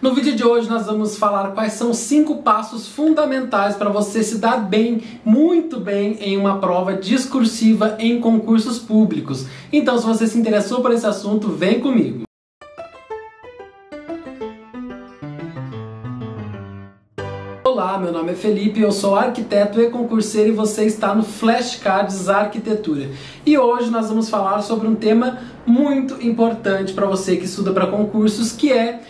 No vídeo de hoje nós vamos falar quais são os 5 passos fundamentais para você se dar bem, muito bem, em uma prova discursiva em concursos públicos. Então, se você se interessou por esse assunto, vem comigo! Olá, meu nome é Felipe, eu sou arquiteto e concurseiro e você está no Flashcards Arquitetura. E hoje nós vamos falar sobre um tema muito importante para você que estuda para concursos, que é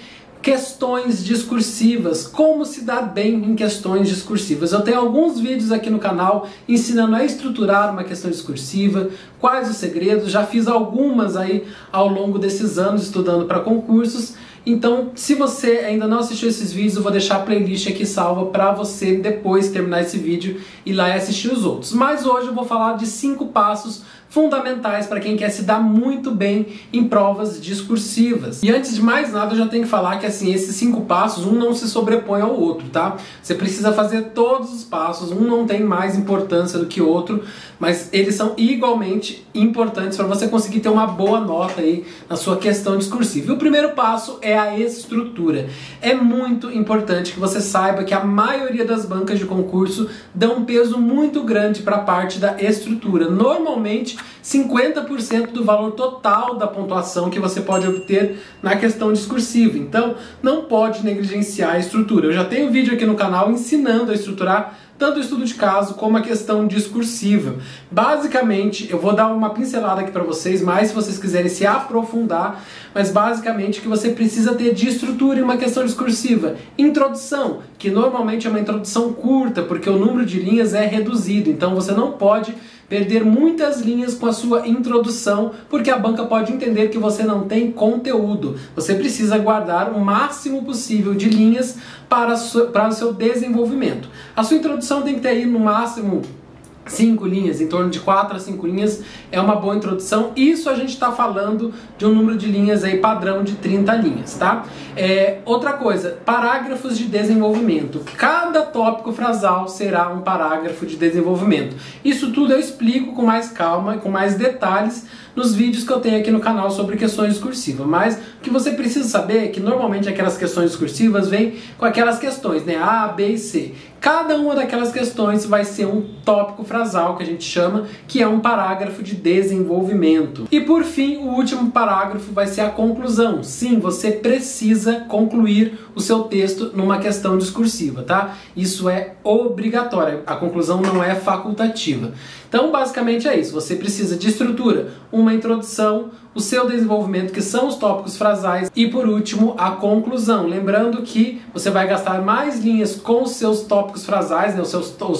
questões discursivas, como se dar bem em questões discursivas. Eu tenho alguns vídeos aqui no canal ensinando a estruturar uma questão discursiva, quais os segredos, já fiz algumas aí ao longo desses anos estudando para concursos. Então, se você ainda não assistiu esses vídeos, eu vou deixar a playlist aqui salva para você depois terminar esse vídeo ir lá e assistir os outros. Mas hoje eu vou falar de 5 passos fundamentais para quem quer se dar muito bem em provas discursivas. E antes de mais nada, eu já tenho que falar que assim, esses 5 passos, um não se sobrepõe ao outro, tá? Você precisa fazer todos os passos, um não tem mais importância do que o outro, mas eles são igualmente importantes para você conseguir ter uma boa nota aí na sua questão discursiva. E o primeiro passo é a estrutura. É muito importante que você saiba que a maioria das bancas de concurso dão um peso muito grande para a parte da estrutura. Normalmente 50% do valor total da pontuação que você pode obter na questão discursiva. Então, não pode negligenciar a estrutura. Eu já tenho um vídeo aqui no canal ensinando a estruturar tanto o estudo de caso como a questão discursiva. Basicamente, eu vou dar uma pincelada aqui para vocês, mas se vocês quiserem se aprofundar, mas basicamente o que você precisa ter de estrutura em uma questão discursiva. Introdução, que normalmente é uma introdução curta, porque o número de linhas é reduzido, então você não pode perder muitas linhas com a sua introdução, porque a banca pode entender que você não tem conteúdo. Você precisa guardar o máximo possível de linhas para o seu desenvolvimento. A sua introdução tem que ter aí no máximo 5 linhas, em torno de 4 a 5 linhas é uma boa introdução. Isso a gente está falando de um número de linhas aí padrão de 30 linhas, tá? Outra coisa, parágrafos de desenvolvimento. Cada tópico frasal será um parágrafo de desenvolvimento. Isso tudo eu explico com mais calma e com mais detalhes nos vídeos que eu tenho aqui no canal sobre questões discursivas. Mas o que você precisa saber é que normalmente aquelas questões discursivas vêm com aquelas questões, né? A, B e C. Cada uma daquelas questões vai ser um tópico frasal, que a gente chama, que é um parágrafo de desenvolvimento. E por fim, o último parágrafo vai ser a conclusão. Sim, você precisa concluir o seu texto numa questão discursiva, tá? Isso é obrigatório, a conclusão não é facultativa. Então, basicamente é isso. Você precisa de estrutura, uma introdução, o seu desenvolvimento, que são os tópicos frasais, e por último, a conclusão. Lembrando que você vai gastar mais linhas com os seus tópicos frasais, né, os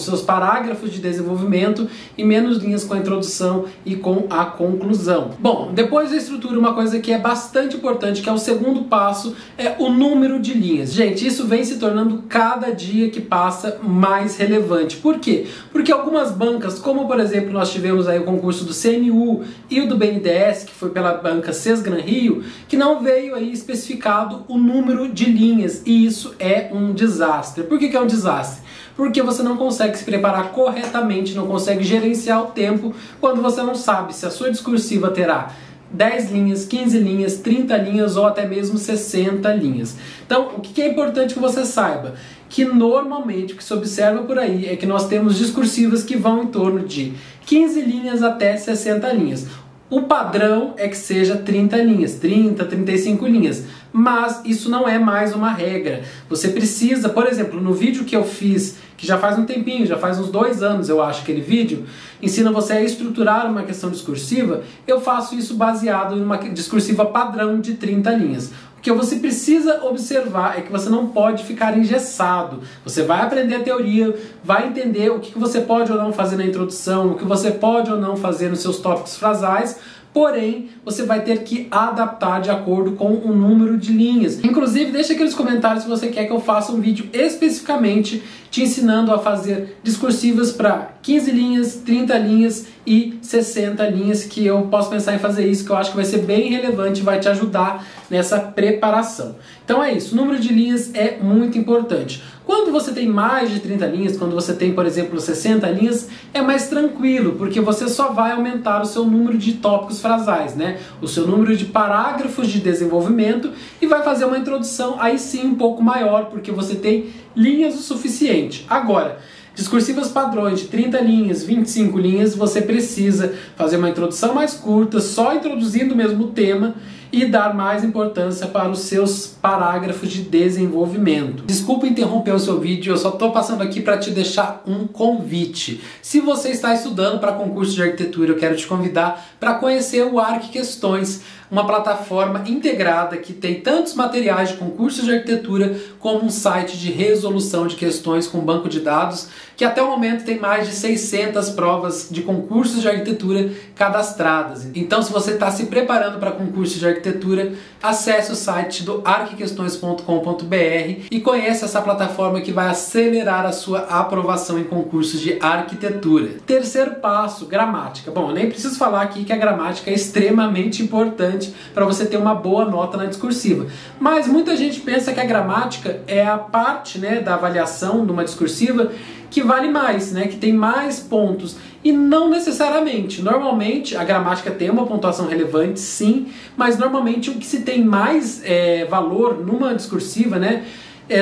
seus parágrafos de desenvolvimento, e menos linhas com a introdução e com a conclusão. Bom, depois da estrutura, uma coisa que é bastante importante, que é o segundo passo, é o número de linhas. Gente, isso vem se tornando cada dia que passa mais relevante. Por quê? Porque algumas bancas, como por exemplo, nós tivemos aí o concurso do CNU e o do BNDES, que foi pela banca Sesgran Rio, que não veio aí especificado o número de linhas, e isso é um desastre. Por que é um desastre? Porque você não consegue se preparar corretamente, não consegue gerenciar o tempo quando você não sabe se a sua discursiva terá 10 linhas, 15 linhas, 30 linhas ou até mesmo 60 linhas. Então, o que é importante que você saiba? Que normalmente o que se observa por aí é que nós temos discursivas que vão em torno de 15 linhas até 60 linhas. O padrão é que seja 30 linhas, 30, 35 linhas, mas isso não é mais uma regra. Você precisa, por exemplo, no vídeo que eu fiz, que já faz um tempinho, já faz uns 2 anos eu acho aquele vídeo, ensina você a estruturar uma questão discursiva, eu faço isso baseado em uma discursiva padrão de 30 linhas. O que você precisa observar é que você não pode ficar engessado. Você vai aprender a teoria, vai entender o que você pode ou não fazer na introdução, o que você pode ou não fazer nos seus tópicos frasais, porém, você vai ter que adaptar de acordo com o número de linhas. Inclusive, deixa aqui nos comentários se você quer que eu faça um vídeo especificamente te ensinando a fazer discursivas para 15 linhas, 30 linhas e 60 linhas, que eu posso pensar em fazer isso, que eu acho que vai ser bem relevante e vai te ajudar nessa preparação. Então é isso, o número de linhas é muito importante. Quando você tem mais de 30 linhas, quando você tem, por exemplo, 60 linhas, é mais tranquilo, porque você só vai aumentar o seu número de tópicos frasais, né? O seu número de parágrafos de desenvolvimento e vai fazer uma introdução aí sim um pouco maior, porque você tem linhas o suficiente. Agora, discursivas padrões de 30 linhas, 25 linhas, você precisa fazer uma introdução mais curta, só introduzindo mesmo o tema e dar mais importância para os seus parágrafos de desenvolvimento. Desculpa interromper o seu vídeo, eu só estou passando aqui para te deixar um convite. Se você está estudando para concurso de arquitetura, eu quero te convidar para conhecer o ArquiQuestões, uma plataforma integrada que tem tantos materiais de concursos de arquitetura como um site de resolução de questões com banco de dados, que até o momento tem mais de 600 provas de concursos de arquitetura cadastradas. Então, se você está se preparando para concurso de arquitetura, acesse o site do arquiquestões.com.br e conheça essa plataforma que vai acelerar a sua aprovação em concursos de arquitetura. Terceiro passo, gramática. Bom, eu nem preciso falar aqui que a gramática é extremamente importante para você ter uma boa nota na discursiva. Mas muita gente pensa que a gramática é a parte, né, da avaliação de uma discursiva que vale mais, né, que tem mais pontos. E não necessariamente. Normalmente a gramática tem uma pontuação relevante, sim, mas normalmente o que se tem mais valor numa discursiva, né,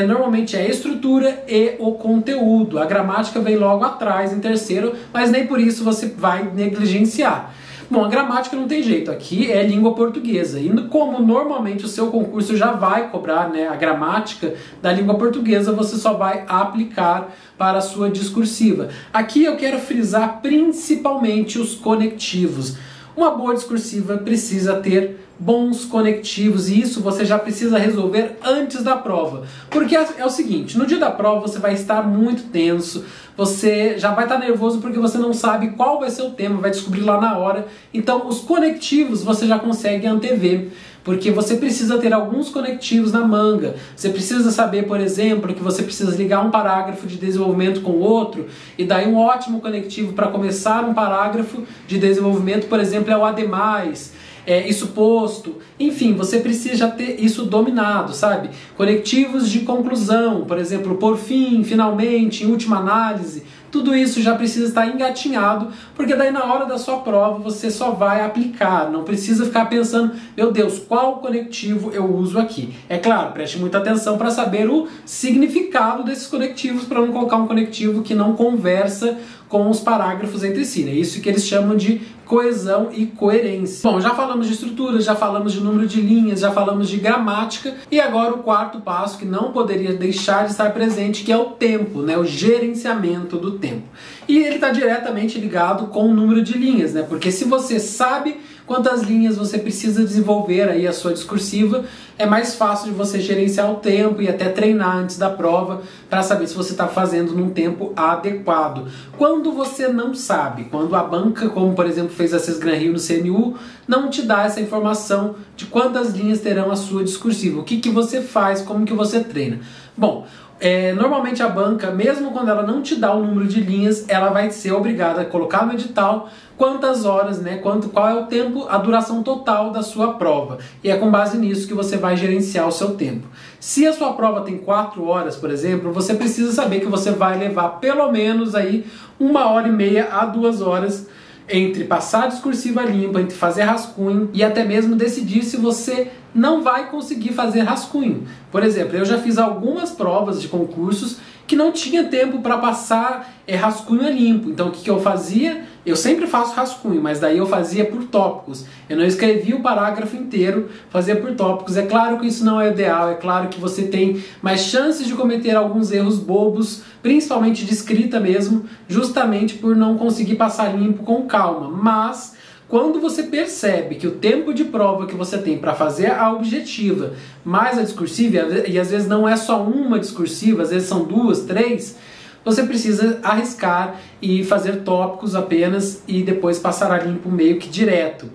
normalmente é a estrutura e o conteúdo. A gramática vem logo atrás, em terceiro, mas nem por isso você vai negligenciar. Bom, a gramática não tem jeito, aqui é língua portuguesa, e como normalmente o seu concurso já vai cobrar, né, a gramática da língua portuguesa, você só vai aplicar para a sua discursiva. Aqui eu quero frisar principalmente os conectivos. Uma boa discursiva precisa ter bons conectivos, e isso você já precisa resolver antes da prova. Porque é o seguinte, no dia da prova você vai estar muito tenso, você já vai estar nervoso porque você não sabe qual vai ser o tema, vai descobrir lá na hora. Então os conectivos você já consegue antever, porque você precisa ter alguns conectivos na manga. Você precisa saber, por exemplo, que você precisa ligar um parágrafo de desenvolvimento com o outro, e daí um ótimo conectivo para começar um parágrafo de desenvolvimento, por exemplo, é o ademais, isso posto, enfim, você precisa ter isso dominado, sabe? Conectivos de conclusão, por exemplo, por fim, finalmente, em última análise, tudo isso já precisa estar engatinhado, porque daí na hora da sua prova você só vai aplicar, não precisa ficar pensando, meu Deus, qual conectivo eu uso aqui? É claro, preste muita atenção para saber o significado desses conectivos, para não colocar um conectivo que não conversa com os parágrafos entre si, né? Isso que eles chamam de coesão e coerência. Bom, já falamos de estrutura, já falamos de número de linhas, já falamos de gramática, e agora o quarto passo que não poderia deixar de estar presente, que é o tempo, né? O gerenciamento do tempo. E ele está diretamente ligado com o número de linhas, né? Porque se você sabe quantas linhas você precisa desenvolver aí a sua discursiva, é mais fácil de você gerenciar o tempo e até treinar antes da prova para saber se você está fazendo num tempo adequado. Quando você não sabe, quando a banca, como por exemplo fez a CES Gran Rio no CNU, não te dá essa informação de quantas linhas terão a sua discursiva, o que que você faz, como que você treina. Bom, normalmente a banca, mesmo quando ela não te dá o número de linhas, ela vai ser obrigada a colocar no edital quantas horas, né, qual é o tempo, a duração total da sua prova. E é com base nisso que você vai gerenciar o seu tempo. Se a sua prova tem 4 horas, por exemplo, você precisa saber que você vai levar pelo menos aí 1h30 a 2 horas entre passar a discursiva limpa, entre fazer rascunho e até mesmo decidir se você não vai conseguir fazer rascunho. Por exemplo, eu já fiz algumas provas de concursos que não tinha tempo para passar rascunho a limpo. Então o que eu fazia? Eu sempre faço rascunho, mas daí eu fazia por tópicos. Eu não escrevia o parágrafo inteiro, fazia por tópicos. É claro que isso não é ideal, é claro que você tem mais chances de cometer alguns erros bobos, principalmente de escrita mesmo, justamente por não conseguir passar limpo com calma. Mas quando você percebe que o tempo de prova que você tem para fazer a objetiva mais a discursiva, e às vezes não é só uma discursiva, às vezes são 2, 3, você precisa arriscar e fazer tópicos apenas e depois passar a limpo meio que direto.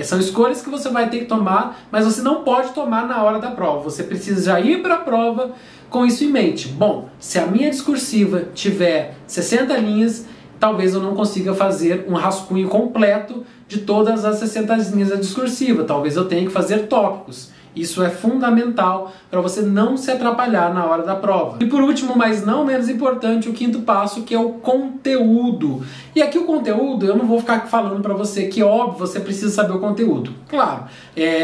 São escolhas que você vai ter que tomar, mas você não pode tomar na hora da prova. Você precisa já ir para a prova com isso em mente. Bom, se a minha discursiva tiver 60 linhas, talvez eu não consiga fazer um rascunho completo de todas as 60 linhas da discursiva. Talvez eu tenha que fazer tópicos. Isso é fundamental para você não se atrapalhar na hora da prova. E por último, mas não menos importante, o quinto passo, que é o conteúdo. E aqui o conteúdo, eu não vou ficar falando para você que, óbvio, você precisa saber o conteúdo. Claro,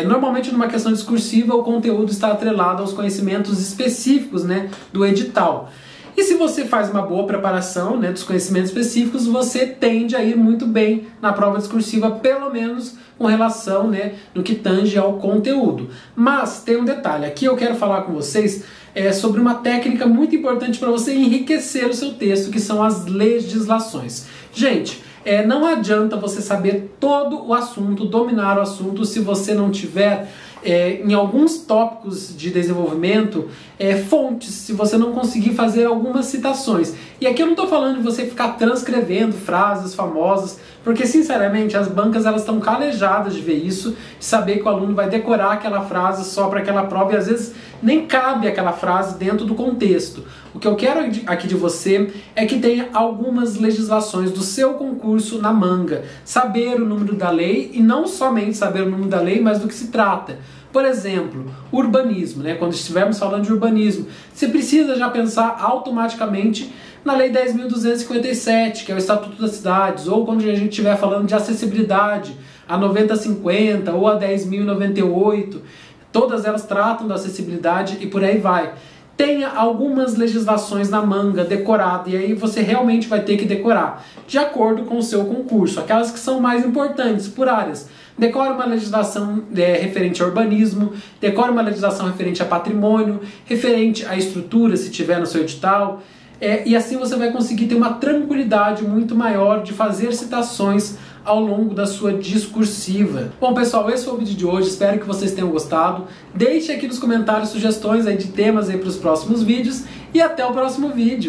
normalmente numa questão discursiva, o conteúdo está atrelado aos conhecimentos específicos, né, do edital. E se você faz uma boa preparação, né, dos conhecimentos específicos, você tende a ir muito bem na prova discursiva, pelo menos com relação, né, no que tange ao conteúdo. Mas tem um detalhe, aqui eu quero falar com vocês sobre uma técnica muito importante para você enriquecer o seu texto, que são as legislações. Gente, não adianta você saber todo o assunto, dominar o assunto, se você não tiver em alguns tópicos de desenvolvimento fontes, se você não conseguir fazer algumas citações. E aqui eu não estou falando de você ficar transcrevendo frases famosas, porque sinceramente as bancas elas estão calejadas de ver isso, de saber que o aluno vai decorar aquela frase só para aquela prova e às vezes nem cabe aquela frase dentro do contexto. O que eu quero aqui de você é que tenha algumas legislações do seu concurso na manga. Saber o número da lei, e não somente saber o número da lei, mas do que se trata. Por exemplo, urbanismo, né? Quando estivermos falando de urbanismo, você precisa já pensar automaticamente na Lei 10.257, que é o Estatuto das Cidades, ou quando a gente estiver falando de acessibilidade, a 9050 ou a 10.098, todas elas tratam da acessibilidade e por aí vai. Tenha algumas legislações na manga decorada, e aí você realmente vai ter que decorar, de acordo com o seu concurso, aquelas que são mais importantes por áreas. Decore uma legislação referente a urbanismo, decore uma legislação referente a patrimônio, referente à estrutura, se tiver no seu edital, e assim você vai conseguir ter uma tranquilidade muito maior de fazer citações ao longo da sua discursiva. Bom, pessoal, esse foi o vídeo de hoje, espero que vocês tenham gostado. Deixe aqui nos comentários sugestões aí de temas para os próximos vídeos e até o próximo vídeo.